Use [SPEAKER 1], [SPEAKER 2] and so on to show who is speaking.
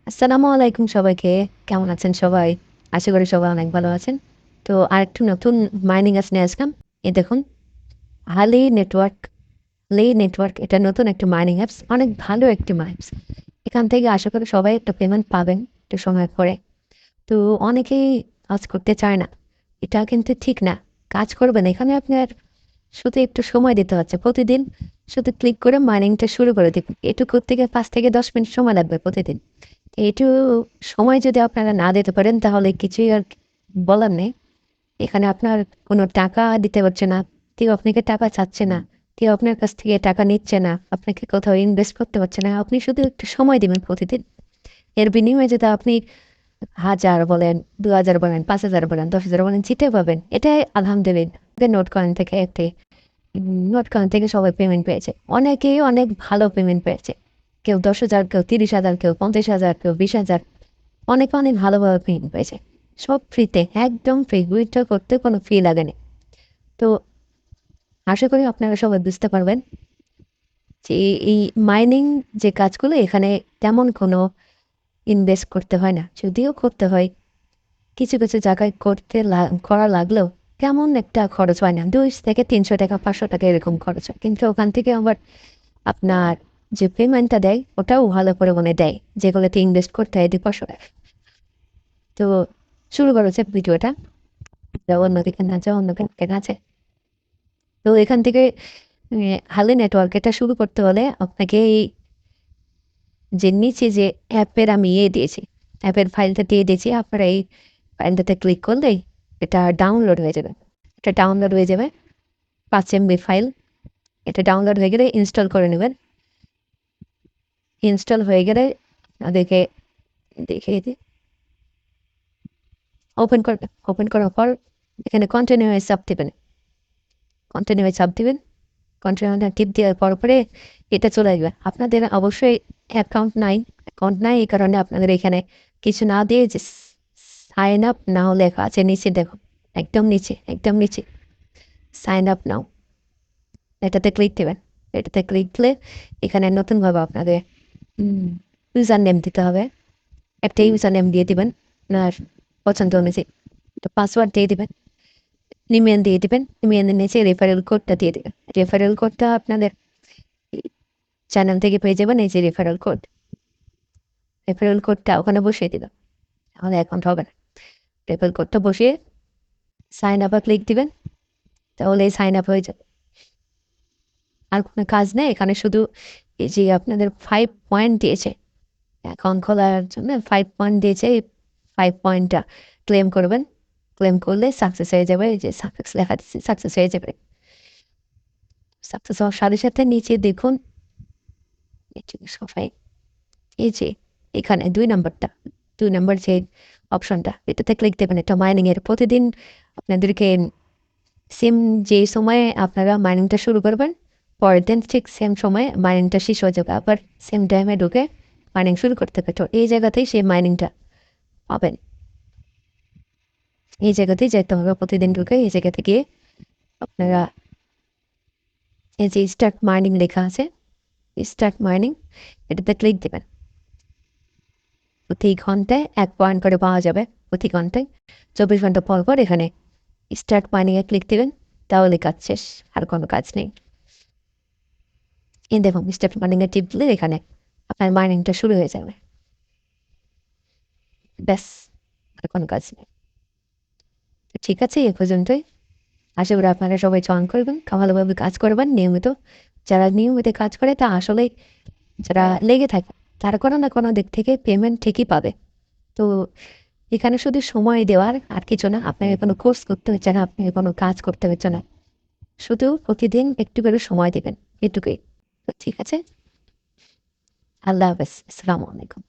[SPEAKER 1] আসসালামু আলাইকুম সবাইকে। কেমন আছেন সবাই? আশা করি সবাই অনেক ভালো আছেন। তো আরেকটু নতুন মাইনিং অ্যাপস নিয়ে আসলাম। এই দেখুন হালি নেটওয়ার্ক, এটা নতুন একটা মাইনিং অ্যাপস। অনেক ভালো একটি অ্যাপস। এখান থেকে আশা করি সবাই একটা পেমেন্ট পাবেন একটু সময় পরে। তো অনেকেই কাজ করতে চায় না। এটা কিন্তু ঠিক না। কাজ করবেন এখানে আপনার শুধু একটু সময় দিতে হচ্ছে। প্রতিদিন শুধু ক্লিক করে মাইনিংটা শুরু করে দিবেন। এটু করতে গিয়ে ৫ থেকে ১০ মিনিট সময় লাগবে প্রতিদিন। একটু সময় যদি আপনারা না দিতে পারেন তাহলে কিছুই আর বলার নেই। এখানে আপনার কোনো টাকা দিতে হচ্ছে না। কেউ আপনাকে টাকা চাচ্ছে না। কেউ আপনার কাছ থেকে টাকা নিচ্ছে না। আপনাকে কোথাও ইনভেস্ট করতে হচ্ছে না। আপনি শুধু একটু সময় দিবেন প্রতিদিন। এর বিনিময়ে যদি আপনি ১,০০০ বলেন, ২,০০০ বলেন, ৫,০০০ বলেন, ১০,০০০ বলেন জিতে পাবেন। এটাই আলহামদুলিল্লাহ। নোট কয়েন থেকে একটি নোট কয়েন থেকে সবাই পেমেন্ট পেয়েছে। অনেকেই অনেক ভালো পেমেন্ট পেয়েছে। কেউ ১০,০০০, কেউ ৩০,০০০, কেউ ৫০,০০০, কেউ ২০,০০০। অনেকে অনেক ভালোভাবে পেমেন্ট পেয়েছে। সব ফ্রিতে, একদম ফ্রি। উইথড্র করতে কোনো ফি লাগেনি। তো আশা করি আপনারা সবাই বুঝতে পারবেন যে এই মাইনিং যে কাজগুলো এখানে তেমন কোনো ইনভেস্ট করতে হয় না। যদিও করতে হয়, কিছু, কিছু জায়গায় করা লাগলেও তেমন একটা খরচ হয় না। ৳২০ থেকে ৳৩০০, ৳৫০০ এরকম খরচ হয়। কিন্তু ওখান থেকে আবার আপনার যে পেমেন্টটা দেয় ওটাও ভালো পরিমাণে দেয়। যেগুলোতে ইনভেস্ট করতে হয় ৳২৫০। তো শুরু করা যাক ভিডিওটা। অন্যদিকে না যাওয়া অন্য কাউকে আছে। তো এখান থেকে হালে নেটওয়ার্ক এটা শুরু করতে হলে আপনাকে এই যে নিচে যে অ্যাপের আমি দিয়েছি, অ্যাপের ফাইলটা দিয়ে দিয়েছি। আপনারা এই ফাইলটাতে ক্লিক করলেই এটা ডাউনলোড হয়ে যাবে। এটা ডাউনলোড হয়ে যাবে ৫ এমবি ফাইল। এটা ডাউনলোড হয়ে গেলে ইনস্টল করে নেবেন। ইনস্টল হয়ে গেলে আপনাদেরকে দেখিয়ে দিই। ওপেন করবেন। ওপেন করার পর এখানে কন্টিনিউ এ চাপ দিবেন। কন্টিনিউ এ চাপ দিবেন। কন্টিনিউ টিপ দেওয়ার পরে এটা চলে আসবে। আপনাদের অবশ্যই অ্যাকাউন্ট নাই এই কারণে আপনাদের এখানে কিছু না দিয়ে যে সাইন আপ নাও লেখা আছে নিচে দেখুন। একদম নিচে সাইন আপ নাও। এটাতে ক্লিক দিবেন। এটাতে ক্লিক দিলে এখানে নতুনভাবে আপনাদের ইউজার নেম দিতে হবে। একটা ইউজার নেম দিয়ে দিবেন। আপনার পছন্দ অনুযায়ী একটা পাসওয়ার্ড দিয়ে দিবেন। ইমেইল দিয়ে দিবেন। ইমেইলের নিচে রেফারেল কোডটা দিয়ে দিবেন। রেফারেল কোডটা আপনাদের চ্যানেল থেকে পেয়ে যাবেন। এই যে রেফারেল কোড। রেফারেল কোডটা ওখানে বসিয়ে দিলাম। তাহলে অ্যাকাউন্ট হবে না। রেফারেল কোডটা বসিয়ে সাইন আপে ক্লিক দিবেন। তাহলে সাইন আপ হয়ে যাবে। আর কোনো কাজ নেই। এখানে শুধু এই যে আপনাদের 5 পয়েন্ট দিয়েছে। অ্যাকাউন্ট খোলার জন্য 5 পয়েন্ট দিয়েছে। এই 5 পয়েন্টটা ক্লেম করবেন। ক্লেম করলে সাকসেস হয়ে যাবে। এই যে সাকসেস লেখা দিচ্ছে, সাকসেস হয়ে যাবে। সাকসেস হওয়ার সাথে, সাথে নিচে দেখুন সবাই এই যে এখানে ২ নাম্বারটা, ২ নাম্বার যে অপশনটা এটাতে ক্লিক দেবেন। এটা মাইনিং এর প্রতিদিন আপনাদেরকে সেম যে সময়ে আপনারা মাইনিংটা শুরু করবেন, পরের দিন ঠিক সেম সময়ে মাইনিংটা শেষ হয়ে যাবে। আবার সেম টাইমে ঢুকে মাইনিং শুরু করতে হবে। তো এই জায়গাতেই সেই মাইনিংটা পাবেন। এই জায়গাতেই যেতে হবে প্রতিদিন ঢুকে এই জায়গাতে গিয়ে আপনারা এই যে স্টার্ট মাইনিং লেখা আছে, স্টার্ট মাইনিং এটাতে ক্লিক দেবেন। প্রতি ঘন্টায় ১ পয়েন্ট করে পাওয়া যাবে। প্রতি ঘন্টায় ২৪ ঘন্টা পর, পর এখানে স্টার্ট মাইনিং এ ক্লিক দিবেন। তাহলে কাজ শেষ। আর কোনো কাজ নেই। এই দেখুন স্টার্ট মাইনিং এ টিপ দিলে এখানে আপনার মাইনিংটা শুরু হয়ে যাবে। ব্যাস আর কোনো কাজ নেই। ঠিক আছে এ পর্যন্তই। আশা করি আপনারা সবাই জয়েন করবেন, ভালোভাবে কাজ করবেন নিয়মিত। যারা নিয়মিত কাজ করে তা আসলেই যারা লেগে থাকে তারা কোনো না কোনো দিক থেকে পেমেন্ট ঠিকই পাবে। তো এখানে শুধু সময় দেওয়ার আর কিছু না। আপনাকে কোনো কোর্স করতে হচ্ছে না, আপনাকে কোনো কাজ করতে হচ্ছে না। শুধু প্রতিদিন একটু করে সময় দিবেন। এটুকুই। তো ঠিক আছে। আল্লাহ হাফেজ। আসসালামু আলাইকুম।